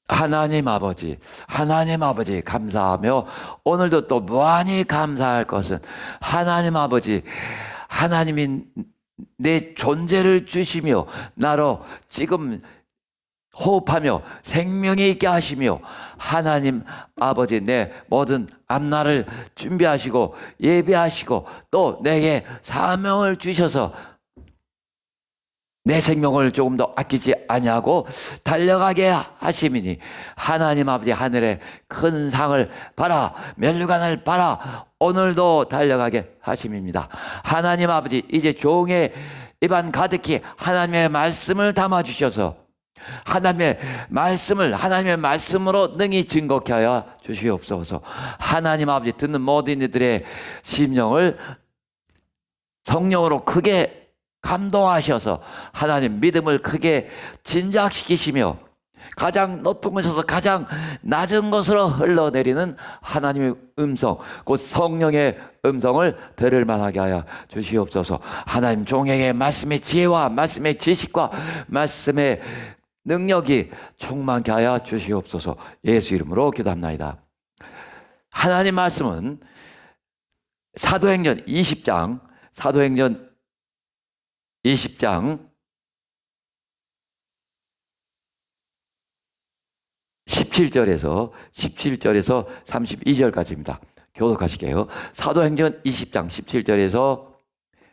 하나님 아버지 감사하며 오늘도 또 무한히 감사할 것은 하나님 아버지, 하나님이 내 존재를 주시며 나로 지금 호흡하며 생명이 있게 하시며 하나님 아버지 내 모든 앞날을 준비하시고 예비하시고 또 내게 사명을 주셔서 내 생명을 조금 더 아끼지 아니하고 달려가게 하심이니 하나님 아버지 하늘의 큰 상을 봐라, 면류관을 봐라, 오늘도 달려가게 하심입니다. 하나님 아버지 이제 종의 입안 가득히 하나님의 말씀을 담아주셔서 하나님의 말씀으로 능히 증거케 하여 주시옵소서. 하나님 아버지 듣는 모든 이들의 심령을 성령으로 크게 감동하셔서 하나님 믿음을 크게 진작시키시며 가장 높은 곳에서 가장 낮은 곳으로 흘러내리는 하나님의 음성, 곧 성령의 음성을 들을 만하게 하여 주시옵소서. 하나님 종에게 말씀의 지혜와 말씀의 지식과 말씀의 능력이 충만케 하여 주시옵소서. 예수 이름으로 기도합나이다. 하나님 말씀은 사도행전 20장 17절에서 32절까지입니다. 교독하시게요. 사도행전 20장 17절에서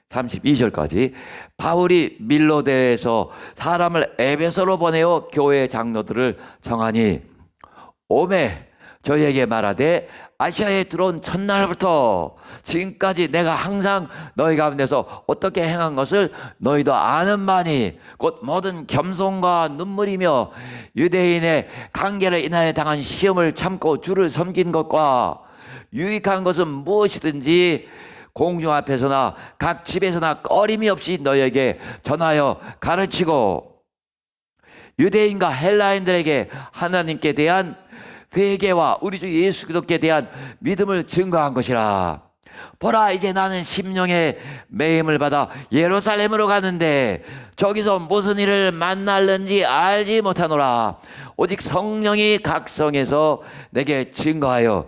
32절까지 바울이 밀로데에서 사람을 에베소로 보내어 교회 장로들을 정하니 오매 저희에게 말하되 아시아에 들어온 첫날부터 지금까지 내가 항상 너희 가운데서 어떻게 행한 것을 너희도 아는 바니 곧 모든 겸손과 눈물이며 유대인의 관계를 인하여 당한 시험을 참고 주를 섬긴 것과 유익한 것은 무엇이든지 공중 앞에서나 각 집에서나 꺼림이 없이 너희에게 전하여 가르치고 유대인과 헬라인들에게 하나님께 대한 회개와 우리 주 예수 그리스도께 대한 믿음을 증거한 것이라. 보라 이제 나는 심령의 매임을 받아 예루살렘으로 가는데 저기서 무슨 일을 만날는지 알지 못하노라. 오직 성령이 각 성에서 내게 증거하여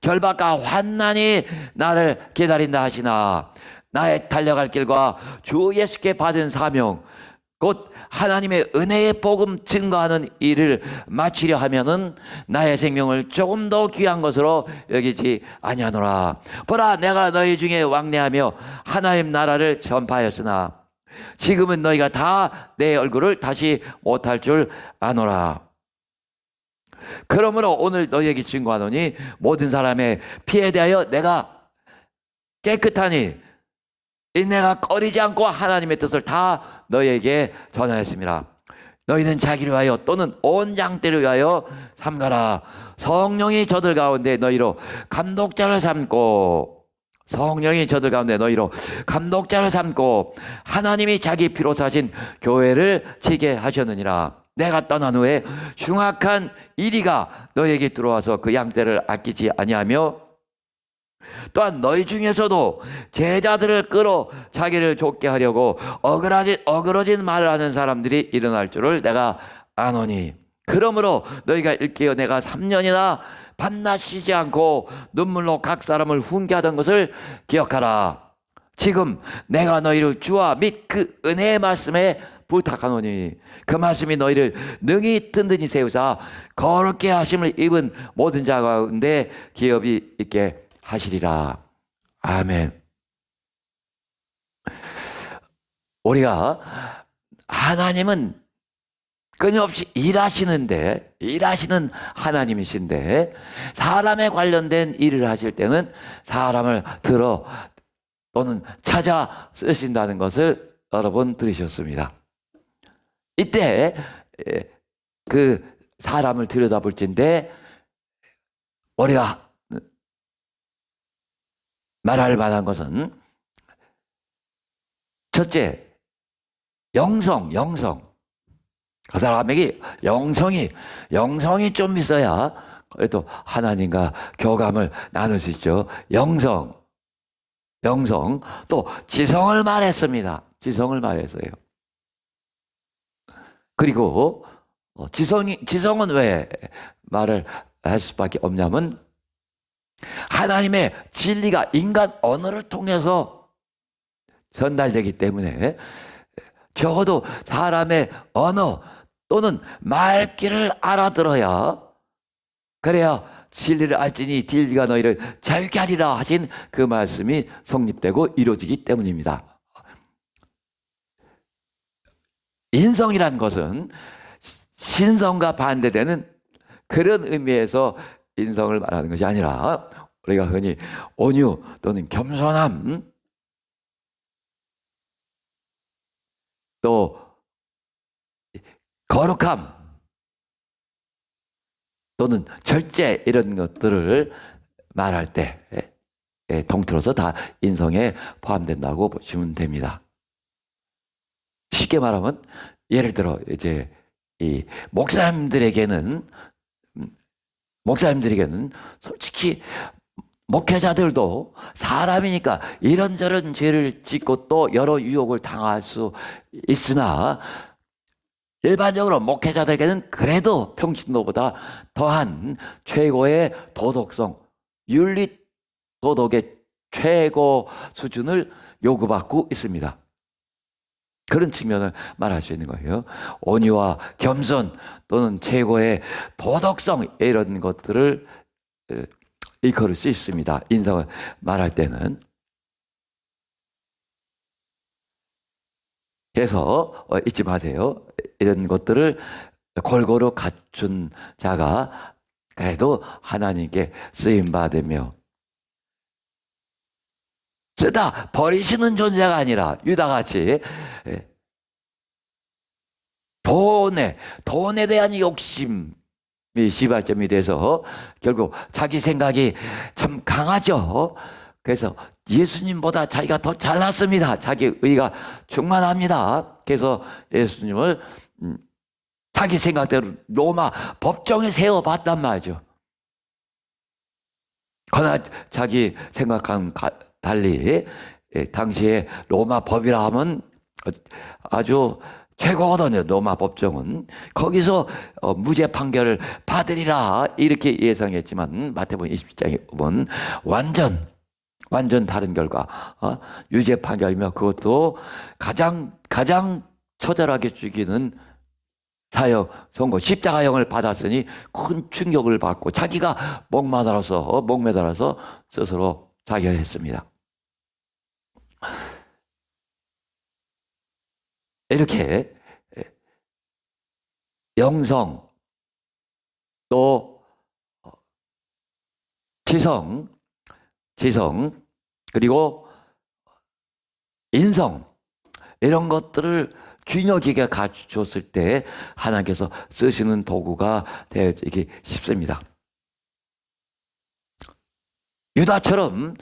결박과 환난이 나를 기다린다 하시나 나의 달려갈 길과 주 예수께 받은 사명 곧 하나님의 은혜의 복음 증거하는 일을 마치려 하면은 나의 생명을 조금 더 귀한 것으로 여기지 아니하노라. 보라 내가 너희 중에 왕래하며 하나님 나라를 전파하였으나 지금은 너희가 다 내 얼굴을 다시 못할 줄 아노라. 그러므로 오늘 너희에게 증거하노니 모든 사람의 피에 대하여 내가 깨끗하니 내가 꺼리지 않고 하나님의 뜻을 다 너희에게 전하였습니다. 너희는 자기를 위하여 또는 온 장대를 위하여 삼가라. 성령이 저들 가운데 너희로 감독자를 삼고 하나님이 자기 피로 사신 교회를 지게 하셨느니라. 내가 떠난 후에 흉악한 이리가 너희에게 들어와서 그 양떼를 아끼지 아니하며 또한 너희 중에서도 제자들을 끌어 자기를 좇게 하려고 어그러진 말을 하는 사람들이 일어날 줄을 내가 아노니 그러므로 너희가 일깨어 내가 3년이나 밤낮 쉬지 않고 눈물로 각 사람을 훈계하던 것을 기억하라. 지금 내가 너희를 주와 및 그 은혜의 말씀에 부탁하노니 그 말씀이 너희를 능히 든든히 세우사 거룩게 하심을 입은 모든 자 가운데 기업이 있게 하시리라. 아멘. 우리가 하나님은 끊임없이 일하시는 하나님이신데 사람에 관련된 일을 하실 때는 사람을 들어 또는 찾아 쓰신다는 것을 여러 번 들으셨습니다. 이때 그 사람을 들여다볼 텐데 우리가 말할 만한 것은 첫째, 영성. 그 사람에게 영성이 좀 있어야 그래도 하나님과 교감을 나눌 수 있죠. 영성. 또 지성을 말했습니다. 지성을 말했어요. 그리고 지성은 왜 말을 할 수밖에 없냐면 하나님의 진리가 인간 언어를 통해서 전달되기 때문에 적어도 사람의 언어 또는 말귀를 알아들어야 그래야 진리를 알지니 진리가 너희를 자유케 하리라 하신 그 말씀이 성립되고 이루어지기 때문입니다. 인성이란 것은 신성과 반대되는 그런 의미에서 인성을 말하는 것이 아니라 우리가 흔히 온유 또는 겸손함 또 거룩함 또는 절제 이런 것들을 말할 때 통틀어서 다 인성에 포함된다고 보시면 됩니다. 쉽게 말하면 예를 들어 이제 이 목사님들에게는 솔직히 목회자들도 사람이니까 이런저런 죄를 짓고 또 여러 유혹을 당할 수 있으나 일반적으로 목회자들에게는 그래도 평신도보다 더한 최고의 도덕성, 윤리 도덕의 최고 수준을 요구받고 있습니다. 그런 측면을 말할 수 있는 거예요. 온유와 겸손 또는 최고의 도덕성 이런 것들을 일컬을 수 있습니다. 인성을 말할 때는. 그래서 잊지 마세요. 이런 것들을 골고루 갖춘 자가 그래도 하나님께 쓰임받으며 쓰다 버리시는 존재가 아니라 유다같이 돈에 대한 욕심이 시발점이 돼서 결국 자기 생각이 참 강하죠. 그래서 예수님보다 자기가 더 잘났습니다. 자기 의가 충만합니다. 그래서 예수님을 자기 생각대로 로마 법정에 세워봤단 말이죠. 그러나 자기 생각과는 달리 당시에 로마 법이라 하면 아주 최고거든요. 로마 법정은. 거기서 무죄 판결을 받으리라 이렇게 예상했지만 마태복음 27장에 보면 완전 다른 결과. 유죄 판결이며 그것도 가장 처절하게 죽이는 사형 선고 십자가형을 받았으니 큰 충격을 받고 자기가 목매달아서 스스로 자결했습니다. 이렇게 영성 또 지성 그리고 인성 이런 것들을 균형 있게 갖추었을 때 하나님께서 쓰시는 도구가 되어지기 쉽습니다. 유다처럼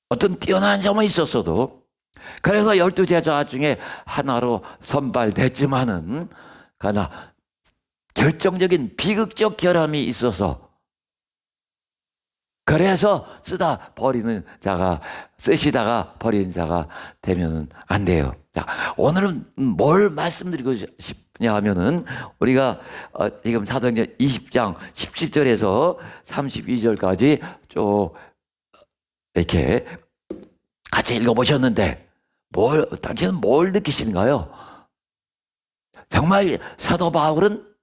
어떤 뛰어난 점은 있었어도 그래서 12제자 중에 하나로 선발됐지만은 그러나 결정적인 비극적 결함이 있어서 그래서 쓰시다가 버리는 자가 되면 안 돼요. 자, 오늘은 뭘 말씀드리고 싶냐 하면은 우리가 지금 사도행전 20장 17절에서 32절까지 쭉 이렇게 같이 읽어보셨는데 당신은 뭘 느끼시는가요? 정말 사도 바울은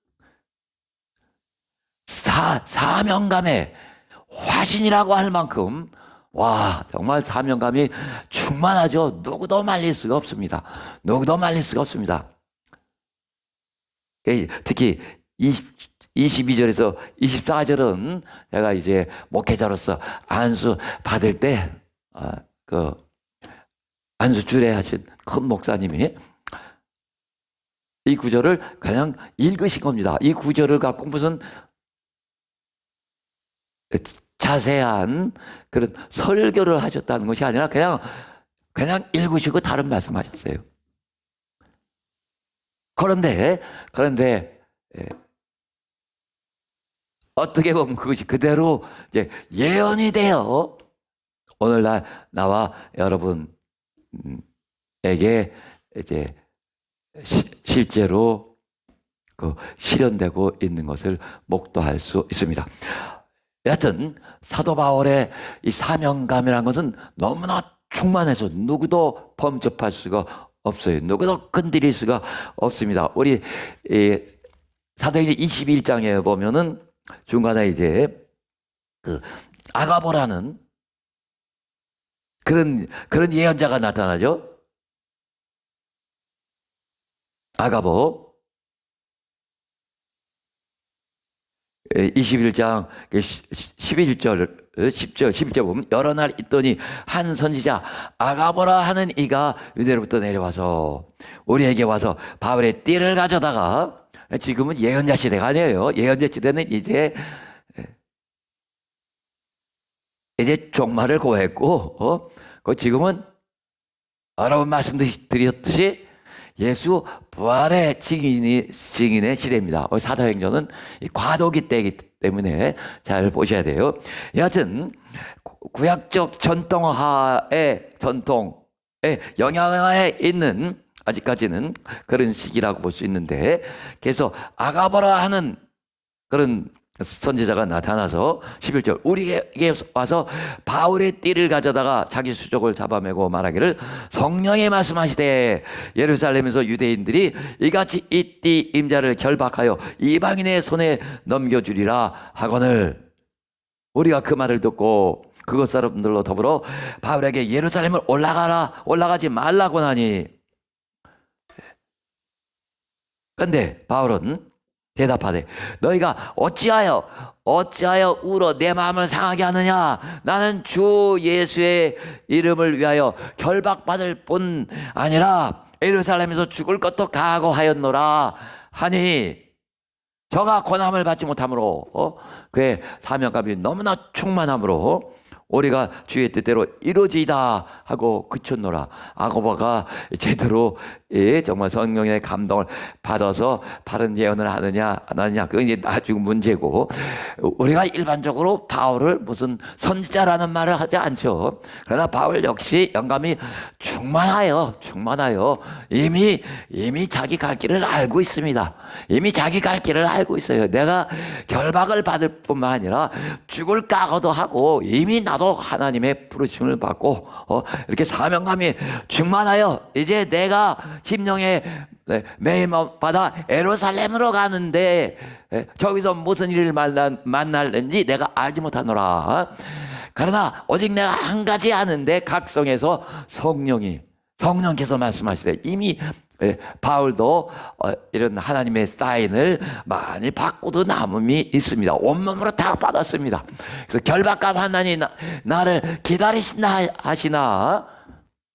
사명감에 화신이라고 할 만큼 정말 사명감이 충만하죠. 누구도 말릴 수가 없습니다. 특히 22절에서 24절은 내가 이제 목회자로서 안수 받을 때 안수 주례하신 큰 목사님이 이 구절을 그냥 읽으신 겁니다. 이 구절을 갖고 무슨 자세한 그런 설교를 하셨다는 것이 아니라 그냥 읽으시고 다른 말씀하셨어요. 그런데 어떻게 보면 그것이 그대로 이제 예언이 되어 오늘날 나와 여러분에게 이제 실제로 실현되고 있는 것을 목도할 수 있습니다. 여하튼 사도 바울의 이 사명감이라는 것은 너무나 충만해서 누구도 범접할 수가 없어요. 누구도 건드릴 수가 없습니다. 우리 사도행전 21장에 보면은 중간에 이제 아가보라는 그런 예언자가 나타나죠. 아가보 21장 11절 10절 11절 보면 여러 날 있더니 한 선지자 아가보라 하는 이가 유대로부터 내려와서 우리에게 와서 바울의 띠를 가져다가, 지금은 예언자 시대가 아니에요. 예언자 시대는 이제 종말을 고했고, 지금은 여러 번 말씀드렸듯이 예수 부활의 증인의 시대입니다. 사도행전은 과도기 때이기 때문에 잘 보셔야 돼요. 여하튼 구약적 전통에 영향하에 있는 아직까지는 그런 시기라고 볼 수 있는데, 그래서 아가보라 하는 그런 선지자가 나타나서 11절 우리에게 와서 바울의 띠를 가져다가 자기 수족을 잡아매고 말하기를 성령이 말씀하시되 예루살렘에서 유대인들이 이같이 이 띠 임자를 결박하여 이방인의 손에 넘겨주리라 하거늘, 우리가 그 말을 듣고 그것 사람들로 더불어 바울에게 예루살렘을 올라가지 말라고 하니, 근데 바울은 대답하되 너희가 어찌하여 울어 내 마음을 상하게 하느냐. 나는 주 예수의 이름을 위하여 결박받을 뿐 아니라 예루살렘에서 죽을 것도 각오하였노라 하니, 저가 권함을 받지 못함으로 그의 사명감이 너무나 충만함으로 우리가 주의 뜻대로 이루어지이다 하고 그쳤노라. 아가보가 제대로 정말 성령의 감동을 받아서 바른 예언을 하느냐 안 하느냐, 그건 이제 나중 문제고, 우리가 일반적으로 바울을 무슨 선지자라는 말을 하지 않죠. 그러나 바울 역시 영감이 충만하여 이미 자기 갈 길을 알고 있습니다. 이미 자기 갈 길을 알고 있어요. 내가 결박을 받을 뿐만 아니라 죽을 각오도 하고 이미 나도 하나님의 부르심을 받고 이렇게 사명감이 충만하여 이제 내가 심령에 매일 받아 예루살렘으로 가는데 저기서 무슨 일을 만날는지 내가 알지 못하노라. 그러나 오직 내가 한 가지 아는데 각성에서 성령께서 말씀하시되, 이미 바울도 이런 하나님의 사인을 많이 받고도 남음이 있습니다. 온몸으로 다 받았습니다. 그래서 결박감 하나님 나를 기다리시나 하시나,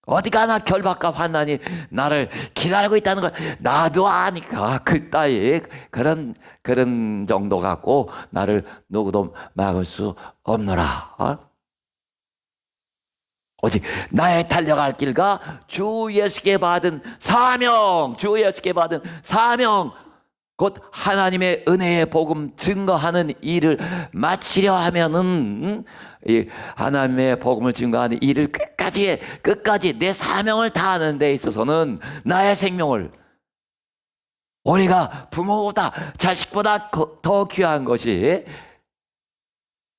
어디 가나 결박감 하나님 나를 기다리고 있다는 걸 나도 아니까 그 따위 그런 정도 갖고 나를 누구도 막을 수 없노라. 오직 나의 달려갈 길과 주 예수께 받은 사명, 곧 하나님의 은혜의 복음 증거하는 일을 마치려 하면은, 이 하나님의 복음을 증거하는 일을 끝까지 내 사명을 다하는 데 있어서는 나의 생명을, 우리가 부모보다 자식보다 더 귀한 것이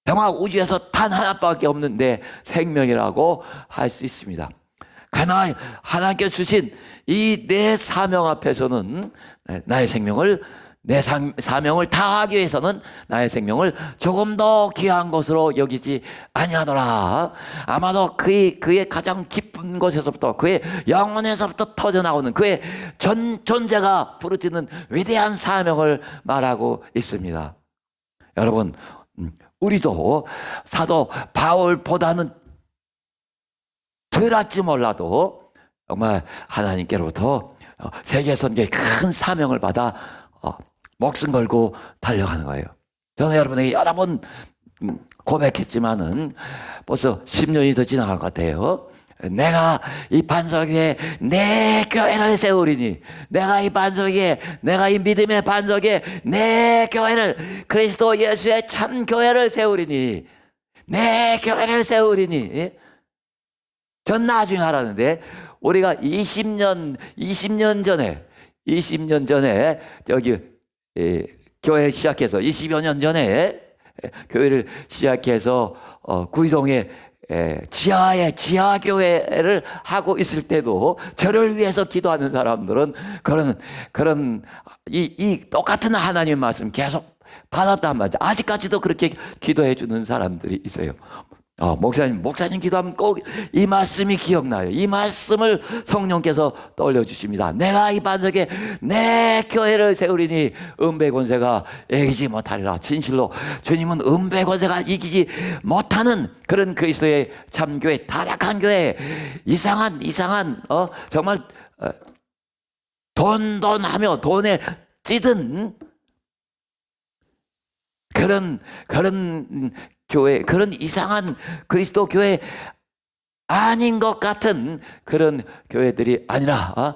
영화 우주에서 단 하나밖에 없는데 생명이라고 할 수 있습니다. 하나님께 주신 이 내 사명 앞에서는 나의 생명을, 내 사명을 다하기 위해서는 나의 생명을 조금 더 귀한 것으로 여기지 아니하더라. 아마도 그의 가장 깊은 곳에서부터, 그의 영혼에서부터 터져나오는 그의 존재가 부르짖는 위대한 사명을 말하고 있습니다. 여러분, 우리도 사도 바울보다는 덜할지 몰라도 정말 하나님께로부터 세계 선교의 큰 사명을 받아 목숨 걸고 달려가는 거예요. 저는 여러분에게 여러 번 고백했지만은 벌써 10년이 더 지나간 것 같아요. 내가 이 반석 위에 내 교회를 세우리니, 내가 이 믿음의 반석 위에 내 교회를, 그리스도 예수의 참 교회를 세우리니, 내 교회를 세우리니. 전 나중에 알았는데 우리가 20년 전에 20년 전에 여기 교회 시작해서 20여 년 전에 교회를 시작해서 구이동에 지하 교회를 하고 있을 때도 저를 위해서 기도하는 사람들은 그런 이 똑같은 하나님 말씀 계속 받았단 말이죠. 아직까지도 그렇게 기도해 주는 사람들이 있어요. 목사님 기도하면 꼭 이 말씀이 기억나요. 이 말씀을 성령께서 떠올려 주십니다. 내가 이 반석에 내 교회를 세우리니 은배 권세가 이기지 못하리라. 진실로 주님은 은배 권세가 이기지 못하는 그런 그리스도의 참교회, 타락한 교회, 이상한 정말 돈하며 돈에 찌든 그런 교회, 그런 이상한 그리스도 교회 아닌 것 같은 그런 교회들이 아니라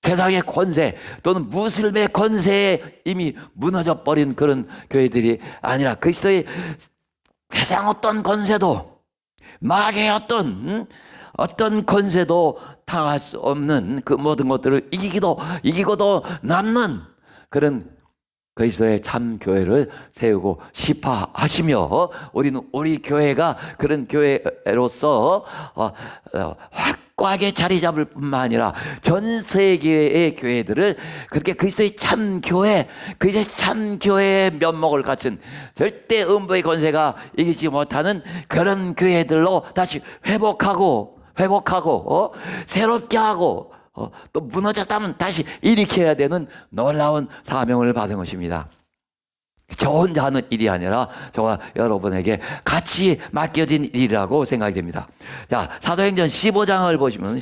세상의 권세 또는 무슬림의 권세에 이미 무너져 버린 그런 교회들이 아니라 그리스도의 세상 어떤 권세도 마귀의 어떤 권세도 당할 수 없는 그 모든 것들을 이기고도 남는 그런 그리스도의 참 교회를 세우고 싶어 하시며 우리 교회가 그런 교회로서 확고하게 자리 잡을 뿐만 아니라 전 세계의 교회들을 그렇게 그리스도의 참 교회, 그리스도의 참 교회의 면목을 갖춘 절대 음부의 권세가 이기지 못하는 그런 교회들로 다시 회복하고 새롭게 하고 또 무너졌다면 다시 일으켜야 되는 놀라운 사명을 받은 것입니다. 저 혼자 하는 일이 아니라 저와 여러분에게 같이 맡겨진 일이라고 생각이 됩니다. 자, 사도행전 15장을 보시면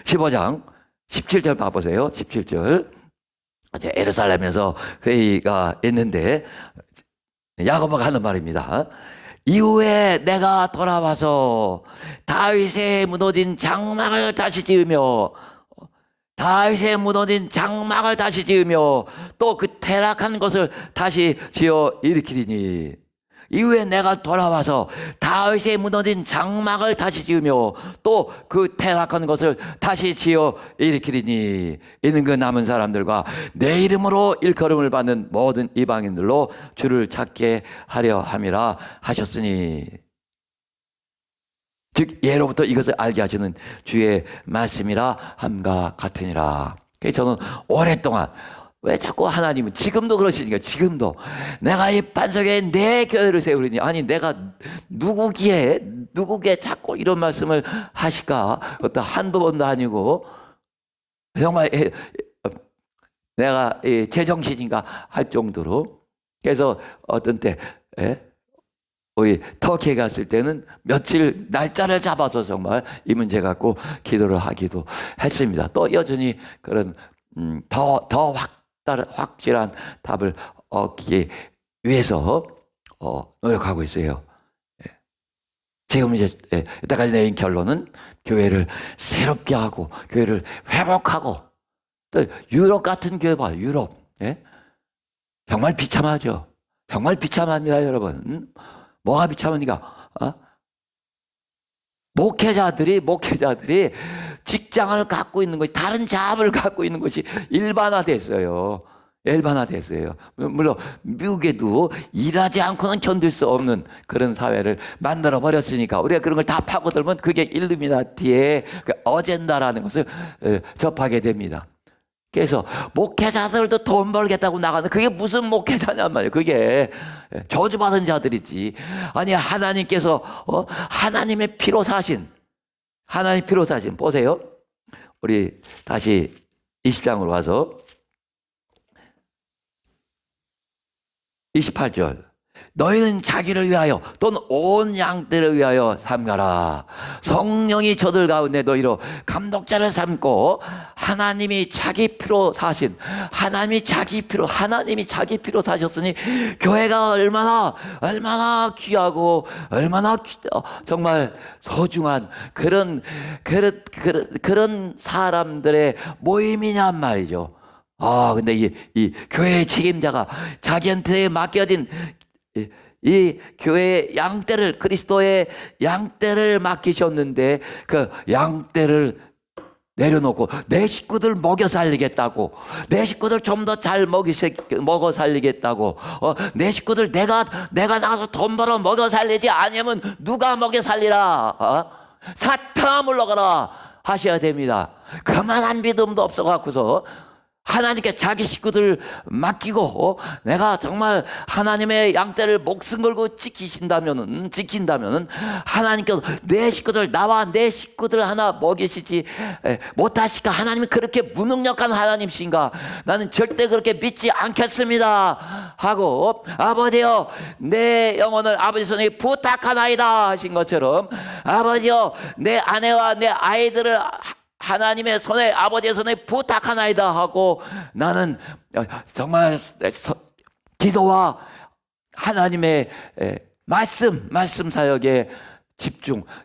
15장 17절 봐보세요. 17절. 이제 예루살렘에서 회의가 있는데 야고보가 하는 말입니다. 이후에 내가 돌아와서 다윗의 무너진 장막을 다시 지으며 또 그 퇴락한 것을 다시 지어 일으키리니 이후에 내가 돌아와서 다윗의 무너진 장막을 다시 지으며 또 그 퇴락한 것을 다시 지어 일으키리니 이는 그 남은 사람들과 내 이름으로 일컬음을 받는 모든 이방인들로 주를 찾게 하려 함이라 하셨으니 즉 예로부터 이것을 알게 하시는 주의 말씀이라 함과 같으니라. 저는 오랫동안 왜 자꾸 하나님은 지금도 그러시니까 지금도 내가 이 반석에 내 교회를 세우리니 아니 내가 누구기에 자꾸 이런 말씀을 하실까? 그것도 한두 번도 아니고 정말 내가 제정신인가 할 정도로 그래서 어떤 때 우리 터키에 갔을 때는 며칠 날짜를 잡아서 정말 이 문제 갖고 기도를 하기도 했습니다. 또 여전히 그런 더 확실한 답을 얻기 위해서 노력하고 있어요. 지금 이제 이때까지 내린 결론은 교회를 새롭게 하고 교회를 회복하고 또 유럽 같은 교회 봐요. 유럽 정말 비참하죠. 정말 비참합니다, 여러분. 뭐가 비참하니까 목회자들이 직장을 갖고 있는 것이 다른 잡을 갖고 있는 것이 일반화됐어요. 물론 미국에도 일하지 않고는 견딜 수 없는 그런 사회를 만들어 버렸으니까 우리가 그런 걸 다 파고들면 그게 일루미나티의 그 어젠다라는 것을 접하게 됩니다. 그래서 목회자들도 돈 벌겠다고 나가는 그게 무슨 목회자냔 말이에요. 그게 저주받은 자들이지. 아니 하나님께서 하나님의 피로 사신 보세요. 우리 다시 20장으로 와서 28절. 너희는 자기를 위하여 또는 온 양떼를 위하여 삼가라. 성령이 저들 가운데 너희로 감독자를 삼고 하나님이 자기 피로 사셨으니 교회가 얼마나 귀하고 얼마나 정말 소중한 그런 사람들의 모임이냔 말이죠. 근데 이 교회의 책임자가 자기한테 맡겨진 이 교회의 양떼를 그리스도의 양떼를 맡기셨는데 그 양떼를 내려놓고 내 식구들 먹여 살리겠다고, 내 식구들 좀 더 잘 먹어 살리겠다고, 내 식구들 내가 나가서 돈 벌어 먹여 살리지 아니면 누가 먹여 살리라, 사탕 물러가라 하셔야 됩니다. 그만한 믿음도 없어갖고서 하나님께 자기 식구들 맡기고 내가 정말 하나님의 양떼를 목숨 걸고 지킨다면은 하나님께서 내 식구들, 나와 내 식구들 하나 먹이시지 못하실까? 하나님이 그렇게 무능력한 하나님이신가? 나는 절대 그렇게 믿지 않겠습니다 하고, 아버지여 내 영혼을 아버지 손에 부탁하나이다 하신 것처럼, 아버지여 내 아내와 내 아이들을 하나님의 손에, 아버지의 손에 부탁하나이다 하고, 나는 정말 기도와 하나님의 말씀 사역에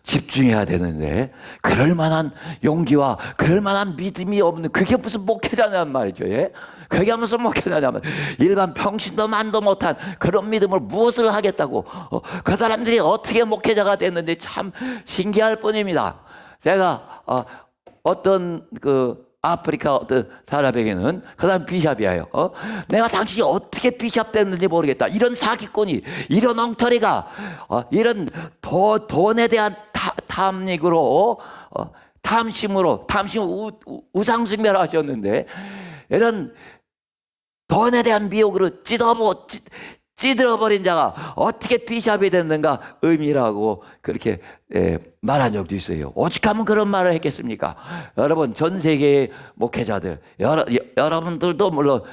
집중해야 되는데, 그럴 만한 용기와 그럴 만한 믿음이 없는, 그게 무슨 목회자냔 말이죠. 예? 그게 무슨 목회자냐면 일반 평신도 만도 못한 그런 믿음을 무엇을 하겠다고, 그 사람들이 어떻게 목회자가 됐는지 참 신기할 뿐입니다. 제가 어떤 아프리카 어떤 사람에게는 그 사람 비샵이에요. 내가 당신이 어떻게 비샵 됐는지 모르겠다. 이런 사기꾼이, 이런 엉터리가, 이런 돈에 대한 탐닉으로, 탐심으로 우상숭배하셨는데, 이런 돈에 대한 미혹으로 찌들어버린 자가 어떻게 비샵이 됐는가 의미라고 그렇게 말한 적도 있어요. 오직하면 그런 말을 했겠습니까? 여러분, 전 세계의 목회자들, 여러분들도 물론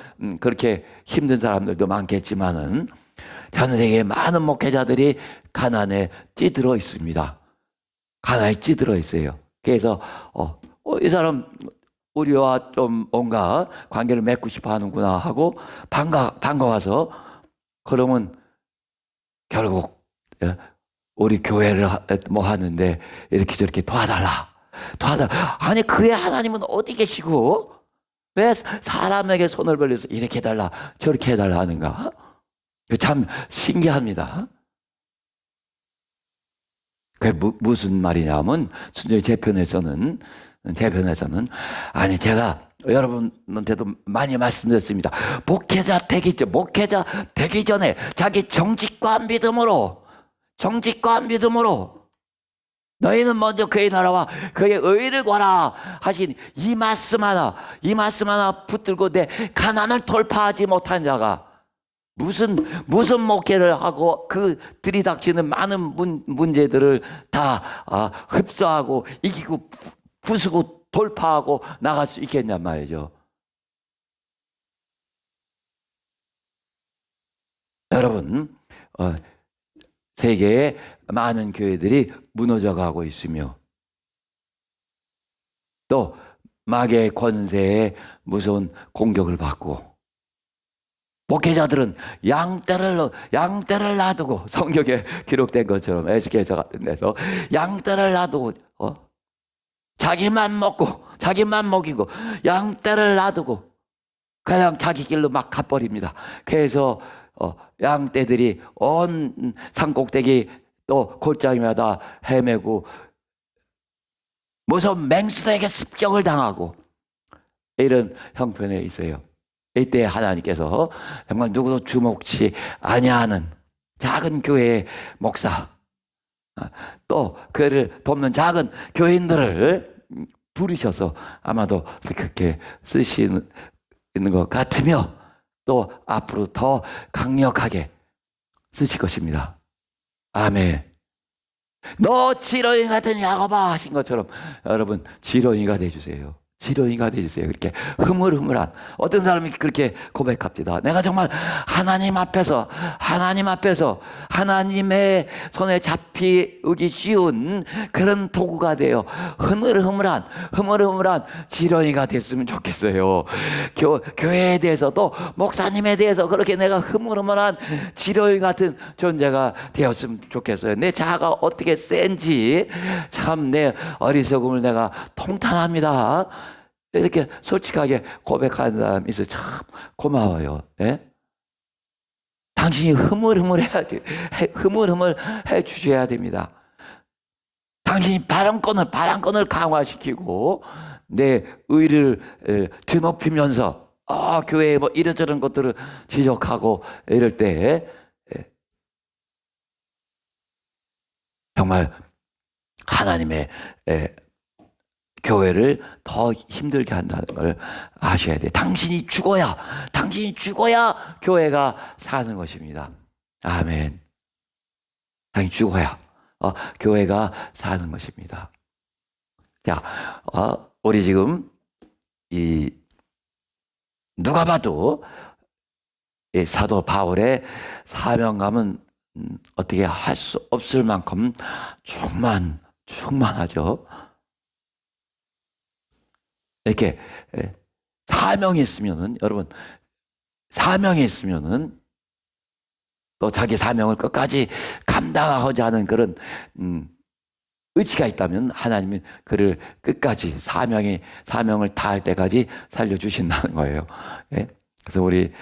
그렇게 힘든 사람들도 많겠지만은 전 세계의 많은 목회자들이 가난에 찌들어 있습니다. 가난에 찌들어 있어요. 그래서 이 사람 우리와 좀 뭔가 관계를 맺고 싶어 하는구나 하고 반가워서, 그러면 결국 우리 교회를 뭐 하는데 이렇게 저렇게 도와달라. 아니, 그의 하나님은 어디 계시고 왜 사람에게 손을 벌려서 이렇게 해달라 저렇게 해달라 하는가? 참 신기합니다. 그게 무슨 말이냐면, 순전히 대편에서는 아니, 제가 여러분한테도 많이 말씀드렸습니다. 목회자 되기 전에 자기 정직과 믿음으로 너희는 먼저 그의 나라와 그의 의를 구하라 하신 이 말씀 하나 붙들고 내 가난을 돌파하지 못한 자가 무슨 목회를 하고 그 들이닥치는 많은 문제들을 다 흡수하고 이기고 부수고 돌파하고 나갈 수 있겠냔 말이죠. 여러분, 세계의 많은 교회들이 무너져가고 있으며, 또 마귀의 권세에 무서운 공격을 받고, 목회자들은 양떼를 놔두고, 성경에 기록된 것처럼 에스겔서 같은 데서 양떼를 놔두고 자기만 먹이고 양떼를 놔두고 그냥 자기 길로 막 가버립니다. 그래서 양떼들이 온 산꼭대기 또 골짜기마다 헤매고 무서운 맹수들에게 습격을 당하고 이런 형편에 있어요. 이때 하나님께서 정말 누구도 주목치 아니하는 작은 교회의 목사, 또 그를 돕는 작은 교인들을 부르셔서 아마도 그렇게 쓰시는 것 같으며, 또 앞으로 더 강력하게 쓰실 것입니다. 아멘. 너 지렁이 같은 야곱아 하신 것처럼 여러분, 지렁이가 되주세요. 그렇게 흐물흐물한, 어떤 사람이 그렇게 고백합니다. 내가 정말 하나님 앞에서 하나님의 손에 잡히기 쉬운 그런 도구가 되어 흐물흐물한 지렁이가 됐으면 좋겠어요. 교회에 대해서도 목사님에 대해서 그렇게 내가 흐물흐물한 지렁이 같은 존재가 되었으면 좋겠어요. 내 자아가 어떻게 센지 참 내 어리석음을 내가 통탄합니다. 이렇게 솔직하게 고백하는 사람이 있어서 참 고마워요. 예? 당신이 흐물흐물해야지. 흐물흐물해 주셔야 됩니다. 당신이 발언권을 강화시키고 내 의를 드높이면서 교회에 뭐 이런저런 것들을 지적하고 이럴 때 정말 하나님의 교회를 더 힘들게 한다는 걸 아셔야 돼요. 당신이 죽어야 교회가 사는 것입니다. 아멘. 당신이 죽어야 교회가 사는 것입니다. 자, 우리 지금 누가 봐도 이 사도 바울의 사명감은 어떻게 할 수 없을 만큼 충만하죠. 이렇게 사명이 있으면은, 여러분, 사명이 있으면은 또 자기 사명을 끝까지 감당하고자 하는 그런 의지가 있다면 하나님은 그를 끝까지 사명을 다할 때까지 살려주신다는 거예요. 그래서 우리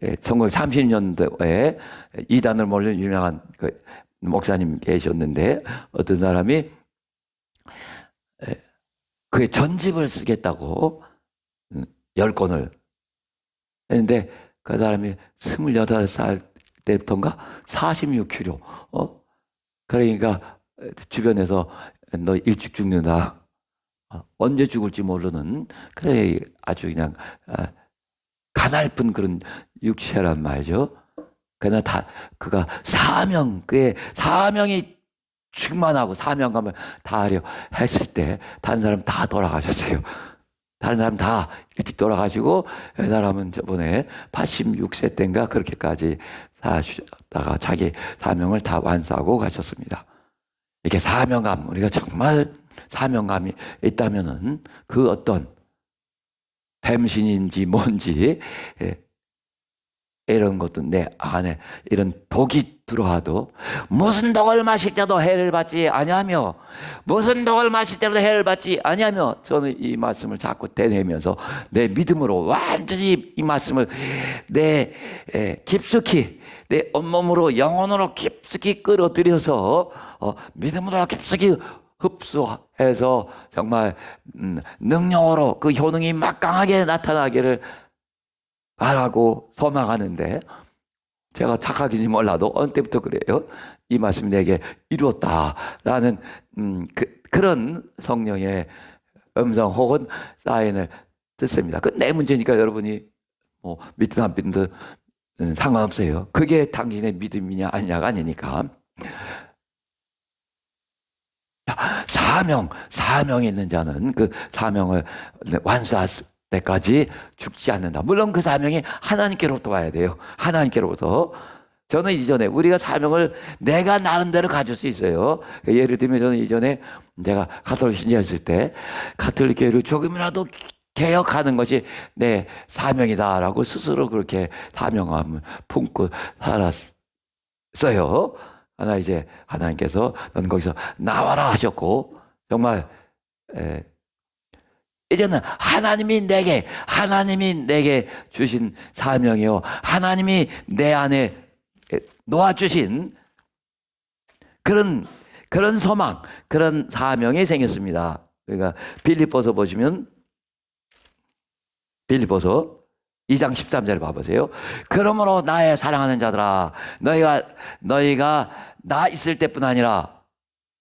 1930년도에 이단을 몰린 유명한 그 목사님 계셨는데, 어떤 사람이 그의 전집을 쓰겠다고 10권을 했는데, 그 사람이 28살 때부터인가 46kg. 그러니까 주변에서 너 일찍 죽는다, 언제 죽을지 모르는, 그래 아주 그냥 가냘픈 그런 육체란 말이죠. 그러나 그가 그의 사명이 충만하고 사명감을 다하려 했을 때 다른 사람 다 돌아가셨어요. 다른 사람 다 일찍 돌아가시고, 이 사람은 저번에 86세 때인가 그렇게까지 사시다가 자기 사명을 다 완수하고 가셨습니다. 이렇게 사명감, 우리가 정말 사명감이 있다면은 그 어떤 뱀신인지 뭔지 이런 것도 내 안에 이런 독이 들어와도, 무슨 독을 마실 때도 해를 받지 아니하며, 무슨 독을 마실 때도 해를 받지 아니하며, 저는 이 말씀을 자꾸 되뇌면서 내 믿음으로 완전히 이 말씀을 깊숙이 내 온몸으로 영혼으로 깊숙이 끌어들여서 믿음으로 깊숙이 흡수해서 정말 능력으로 그 효능이 막강하게 나타나기를 바라고 소망하는데, 제가 착각인지 몰라도 어느 때부터 그래요. 이 말씀이 내게 이루었다라는 그런 성령의 음성 혹은 사인을 듣습니다. 그 내 문제니까 여러분이 뭐 믿든 안 믿든 상관없어요. 그게 당신의 믿음이냐 아니냐가 아니니까. 사명이 있는 자는 그 사명을 완수할 때까지 죽지 않는다. 물론 그 사명이 하나님께로부터 와야 돼요. 하나님께로부터. 저는 이전에 우리가 사명을 내가 나름대로 가질 수 있어요. 예를 들면 저는 이전에 제가 가톨릭 신자였을 때 가톨릭 교회를 조금이라도 개혁하는 것이 내 사명이다라고 스스로 그렇게 사명감을 품고 살았어요. 하나 이제 하나님께서 넌 거기서 나와라 하셨고, 정말 이제는 하나님이 내게 주신 사명이요, 하나님이 내 안에 놓아주신 그런 소망, 그런 사명이 생겼습니다. 그러니까 빌립보서 보시면, 빌립보서 2장 13절 봐보세요. 그러므로 나의 사랑하는 자들아, 너희가 나 있을 때뿐 아니라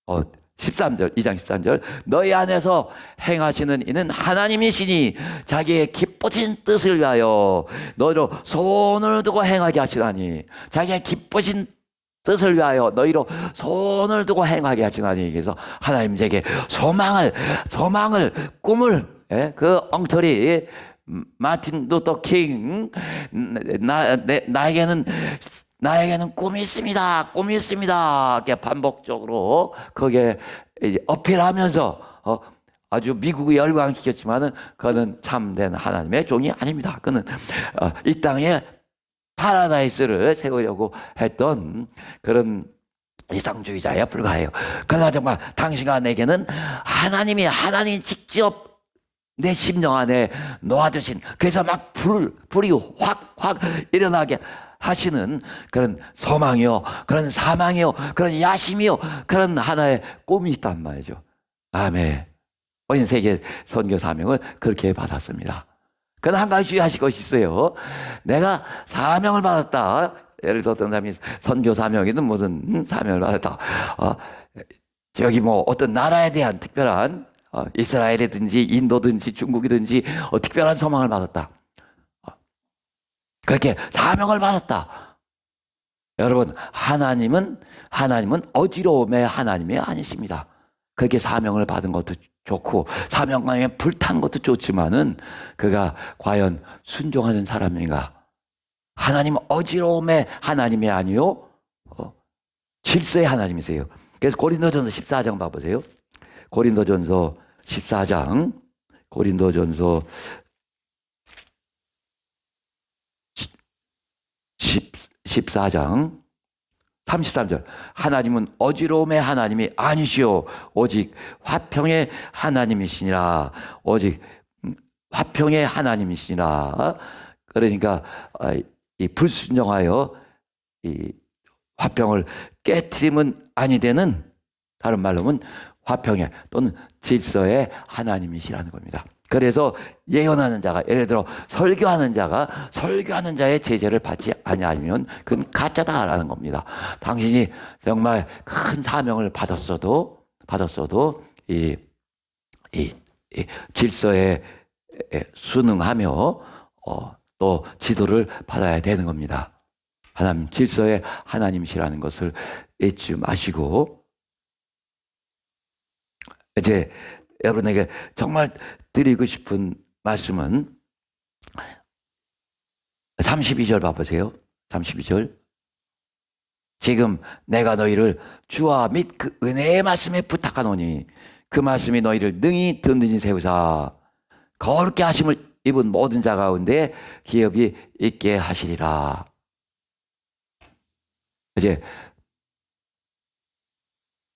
13절, 2장 13절, 너희 안에서 행하시는 이는 하나님이시니 자기의 기쁘신 뜻을 위하여 너희로 손을 두고 행하게 하시나니, 자기의 기쁘신 뜻을 위하여 너희로 손을 두고 행하게 하시나니. 그래서 하나님 제게 소망을 꿈을, 그 엉터리 마틴 루터 킹, 나에게는 꿈이 있습니다. 이렇게 반복적으로 거기에 이제 어필하면서 아주 미국을 열광시켰지만은 그는 참된 하나님의 종이 아닙니다. 그는 이 땅에 파라다이스를 세우려고 했던 그런 이상주의자에 불과해요. 그러나 정말 당신과 내게는 하나님 직접 내 심령 안에 놓아주신, 그래서 막 불이 확 일어나게 하시는 그런 소망이요, 그런 사망이요, 그런 야심이요, 그런 하나의 꿈이 있단 말이죠. 아멘. 온 세계 선교 사명을 그렇게 받았습니다. 그러나 한 가지 주의하실 것이 있어요. 내가 사명을 받았다. 예를 들어 어떤 사람이 선교 사명이든 무슨 사명을 받았다. 저기 뭐 어떤 나라에 대한 특별한 이스라엘이든지 인도든지 중국이든지 특별한 소망을 받았다. 그렇게 사명을 받았다. 여러분, 하나님은 어지러움의 하나님이 아니십니다. 그렇게 사명을 받은 것도 좋고 사명감에 불탄 것도 좋지만은 그가 과연 순종하는 사람인가? 하나님은 어지러움의 하나님이 아니요 질서의 하나님이세요. 그래서 고린도전서 14장 봐보세요. 고린도전서 14장 14장 33절. 하나님은 어지러움의 하나님이 아니시오 오직 화평의 하나님이시니라. 오직 화평의 하나님이시니라. 그러니까 이 불순종하여 이 화평을 깨트림은 아니 되는, 다른 말로는 화평의 또는 질서의 하나님이시라는 겁니다. 그래서 예언하는 자가, 예를 들어 설교하는 자의 제재를 받지 아니하면 그건 가짜다라는 겁니다. 당신이 정말 큰 사명을 받았어도 이 질서에 순응하며 또 지도를 받아야 되는 겁니다. 하나님 질서의 하나님이시라는 것을 잊지 마시고, 이제 여러분에게 정말 드리고 싶은 말씀은 32절 봐보세요. 32절. 지금 내가 너희를 주와 및 그 은혜의 말씀에 부탁하노니 그 말씀이 너희를 능히 든든히 세우사 거룩게 하심을 입은 모든 자 가운데 기업이 있게 하시리라. 이제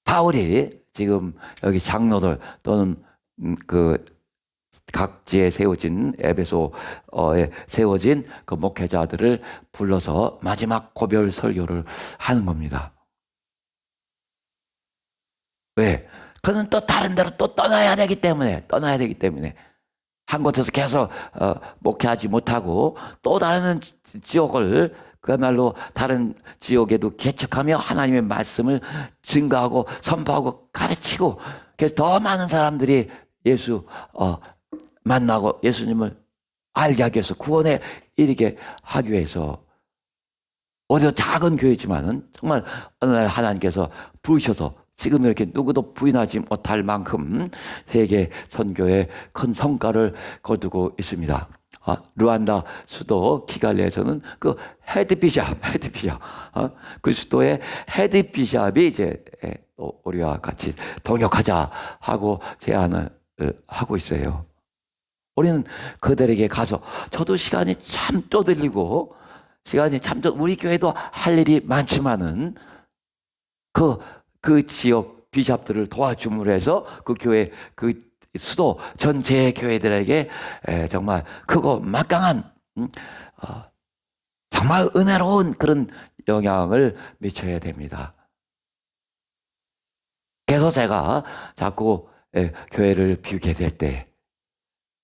바울이 지금 여기 장로들 또는 그 각지에 세워진 에베소에 세워진 그 목회자들을 불러서 마지막 고별 설교를 하는 겁니다. 왜? 그는 또 다른 데로 또 떠나야 되기 때문에 한 곳에서 계속 목회하지 못하고 또 다른 지역을, 그야말로 다른 지역에도 개척하며 하나님의 말씀을 증거하고 선포하고 가르치고, 그래서 더 많은 사람들이 예수 만나고 예수님을 알게 하기 위해서, 구원에 이르게 하기 위해서, 어디서 작은 교회지만은 정말 어느 날 하나님께서 부으셔서 지금 이렇게 누구도 부인하지 못할 만큼 세계 선교에 큰 성과를 거두고 있습니다. 루안다 수도 키갈리에서는 그 헤드비샵, 그 수도의 헤드비샵이 이제 우리와 같이 동역하자 하고 제안을 하고 있어요. 우리는 그들에게 가서, 저도 시간이 참 떠들리고 우리 교회도 할 일이 많지만은 그 지역 비샵들을 도와줌으로 해서 그 교회, 그 수도 전체 교회들에게 정말 크고 막강한 정말 은혜로운 그런 영향을 미쳐야 됩니다. 그래서 제가 자꾸 교회를 비우게 될 때,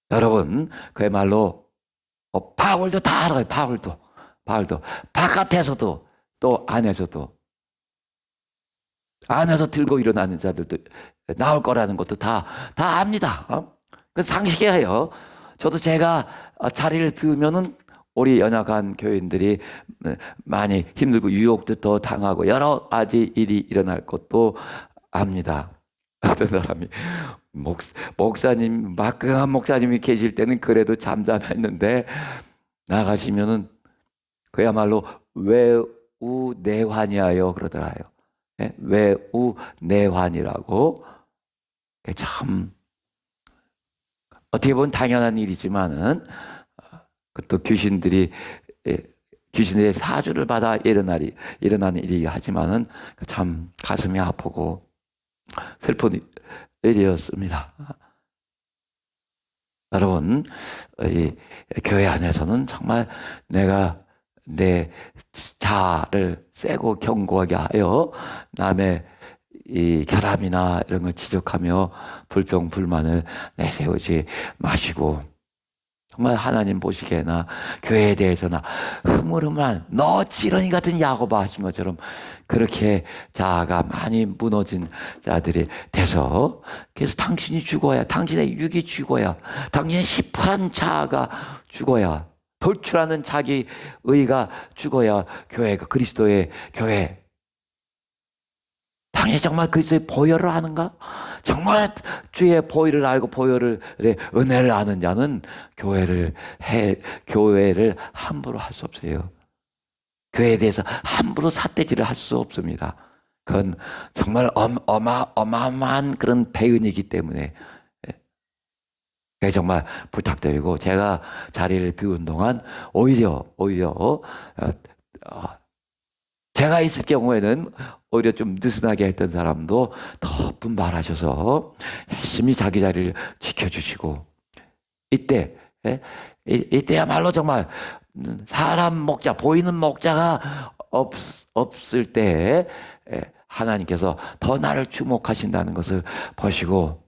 여러분 그야말로 바울도 다 알아요. 바울도 바깥에서도 또 안에서 들고 일어나는 자들도 나올 거라는 것도 다 압니다. 그 상식이에요. 저도 제가 자리를 비우면은 우리 연약한 교인들이 많이 힘들고 유혹도 더 당하고 여러 가지 일이 일어날 것도 압니다. 어떤 사람이 목사님, 막강한 목사님이 계실 때는 그래도 잠잠했는데 나가시면은 그야말로 외우내환이하여 그러더라요. 외우내환이라고. 참 어떻게 보면 당연한 일이지만은 또 귀신들의 사주를 받아 일어나는 일이 하지만은 참 가슴이 아프고 슬픈 일이었습니다. 여러분, 이 교회 안에서는 정말 내가 내 자아를 세고 견고하게 하여 남의 이 결함이나 이런 걸 지적하며 불평 불만을 내세우지 마시고, 정말 하나님 보시기에나 교회에 대해서나 흐물흐물한 너 찌른이 같은 야고바 하신 것처럼 그렇게 자아가 많이 무너진 자들이 돼서, 그래서 당신이 죽어야, 당신의 육이 죽어야, 당신의 시퍼런 자아가 죽어야, 돌출하는 자기 의가 죽어야 교회가 그리스도의 교회, 당신이 정말 그리스도의 보혈을 아는가? 정말 주의 보혈을 알고 보혈의 은혜를 아는 자는 교회를 함부로 할 수 없어요. 교회에 대해서 함부로 삿대질을 할 수 없습니다. 그건 정말 어마어마한 그런 배은이기 때문에 정말 부탁드리고, 제가 자리를 비운 동안 오히려 제가 있을 경우에는 오히려 좀 느슨하게 했던 사람도 더 분발하셔서 열심히 자기 자리를 지켜주시고, 이때야말로 정말 사람 목자, 보이는 목자가 없을 때 하나님께서 더 나를 주목하신다는 것을 보시고,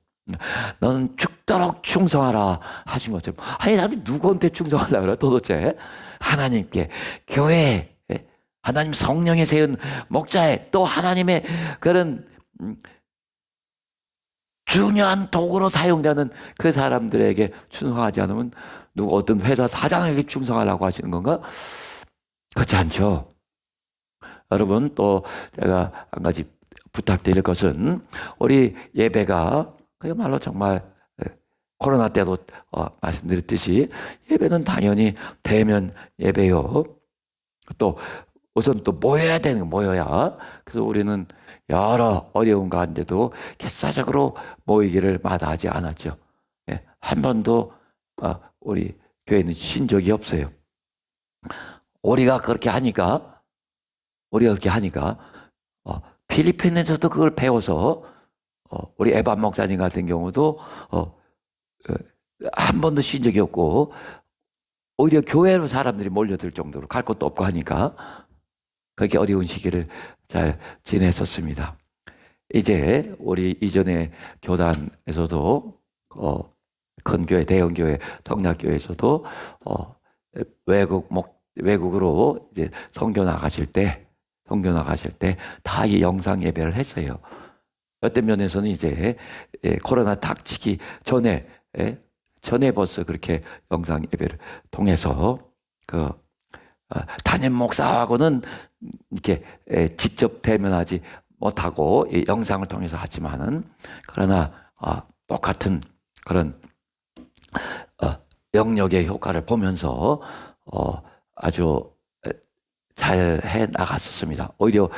너는 죽도록 충성하라 하신 것처럼, 아니 나는 누구한테 충성하려고 그래 도대체? 하나님께, 교회에, 하나님 성령에 세운 목자에, 또 하나님의 그런 중요한 도구로 사용되는 그 사람들에게 충성하지 않으면 누구 어떤 회사 사장에게 충성하라고 하시는 건가? 그렇지 않죠. 여러분, 또 제가 한 가지 부탁드릴 것은, 우리 예배가 그야말로 정말 코로나 때도 말씀드렸듯이 예배는 당연히 대면 예배요. 또 우선 또 모여야 되는 거, 모여야. 그래서 우리는 여러 어려운 가운데도 결사적으로 모이기를 마다하지 않았죠. 한 번도 우리 교회는 쉰 적이 없어요. 우리가 그렇게 하니까 필리핀에서도 그걸 배워서 우리 에반 목사님 같은 경우도 한 번도 쉰 적이 없고, 오히려 교회로 사람들이 몰려들 정도로 갈 곳도 없고 하니까 그렇게 어려운 시기를 잘 지냈었습니다. 이제 우리 이전에 교단에서도 큰 교회, 대형 교회, 동락교회에서도 외국으로 이제 선교 나가실 때 다 이 영상 예배를 했어요. 어떤 면에서는 이제 코로나 닥치기 전에 벌써 그렇게 영상 예배를 통해서 담임 목사하고는 이렇게 직접 대면하지 못하고 이 영상을 통해서 하지만은, 그러나 똑같은 그런 영역의 효과를 보면서 아주 잘 해 나갔었습니다. 오히려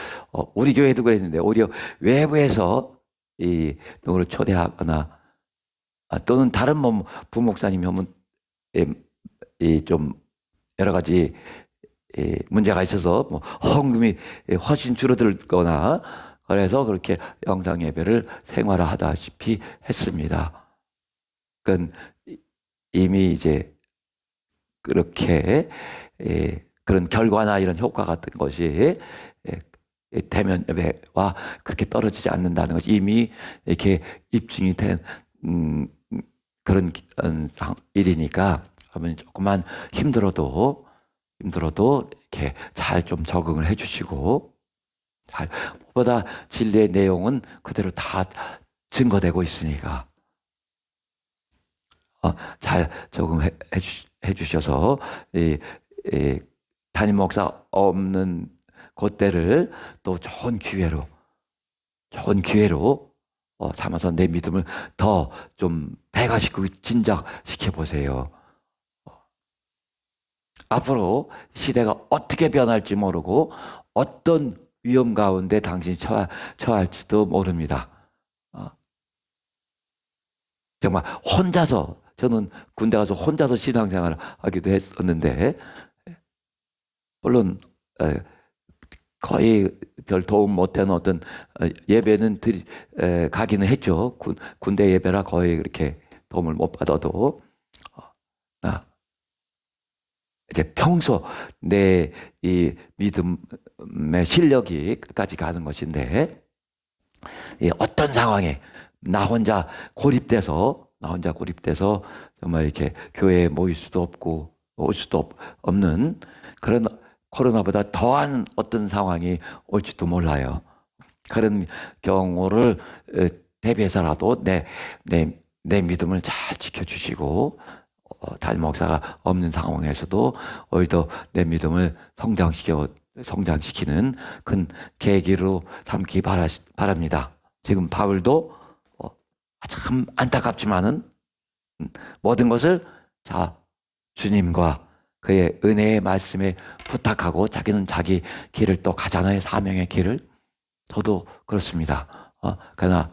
우리 교회도 그랬는데, 오히려 외부에서 이 누구를 초대하거나 또는 다른 부목사님이 오면 좀 여러 가지 문제가 있어서 헌금이 훨씬 줄어들거나, 그래서 그렇게 영상 예배를 생활화하다시피 했습니다. 그건 이미 이제 그렇게 그런 결과나 이런 효과 같은 것이 대면 예배와 그렇게 떨어지지 않는다는 것이 이미 이렇게 입증이 된 그런 일이니까, 그러면 조금만 힘들어도 이렇게 잘 좀 적응을 해주시고, 무엇보다 진리의 내용은 그대로 다 증거되고 있으니까 잘 적응해 주셔서 담임 목사 없는 그때를 또 좋은 기회로 삼아서 내 믿음을 더 좀 배가시키고 진작시켜 보세요. 앞으로 시대가 어떻게 변할지 모르고 어떤 위험 가운데 당신이 처할지도 모릅니다. 정말 혼자서, 저는 군대 가서 혼자서 신앙생활을 하기도 했었는데, 물론 거의 별 도움 못되는 어떤 예배는 가기는 했죠. 군대 예배라 거의 그렇게 도움을 못 받아도, 이제 평소 내 이 믿음의 실력이 끝까지 가는 것인데, 이 어떤 상황에 나 혼자 고립돼서 정말 이렇게 교회에 모일 수도 없고 올 수도 없는 그런 코로나보다 더한 어떤 상황이 올지도 몰라요. 그런 경우를 대비해서라도 내 믿음을 잘 지켜주시고 담임 목사가 없는 상황에서도 오히려 내 믿음을 성장시키는 큰 계기로 삼기 바랍니다. 지금 바울도 참 안타깝지만은 모든 것을 주님과 그의 은혜의 말씀에 부탁하고 자기는 자기 길을 또 가잖아요. 사명의 길을. 저도 그렇습니다. 그러나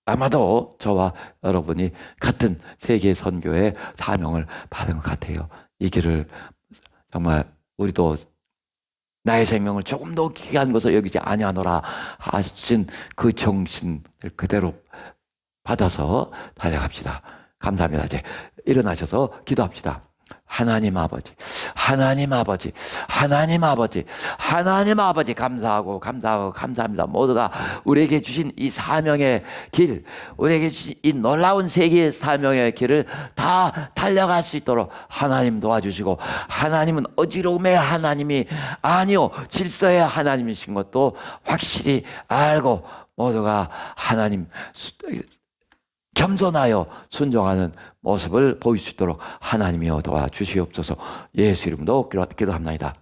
아마도 저와 여러분이 같은 세계 선교의 사명을 받은 것 같아요. 이 길을 정말 우리도 나의 생명을 조금 더 귀한 것을 여기지 아니하노라 하신 그 정신을 그대로 받아서 달려갑시다. 감사합니다. 이제 일어나셔서 기도합시다. 하나님 아버지, 하나님 아버지, 하나님 아버지, 하나님 아버지 감사합니다. 모두가 우리에게 주신 이 사명의 길, 우리에게 주신 이 놀라운 세계의 사명의 길을 다 달려갈 수 있도록 하나님 도와주시고, 하나님은 어지러움의 하나님이 아니요 질서의 하나님이신 것도 확실히 알고 모두가 하나님 겸손하여 순종하는 모습을 보일 수 있도록 하나님이여 도와주시옵소서. 예수 이름으로 기도합니다.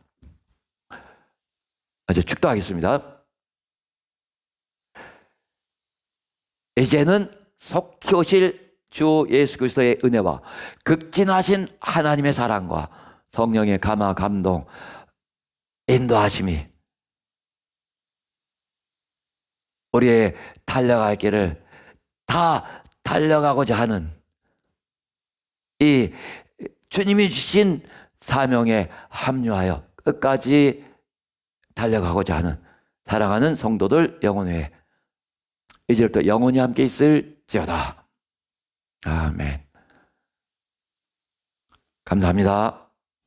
이제 축도하겠습니다. 이제는 속히 오실 주 예수 그리스도의 은혜와 극진하신 하나님의 사랑과 성령의 감화 감동 인도하심이 우리의 달려갈 길을 다 달려가고자 하는 이 주님이 주신 사명에 합류하여 끝까지 달려가고자 하는 사랑하는 성도들 영혼회 이제부터 영원히 함께 있을지어다. 아멘. 감사합니다.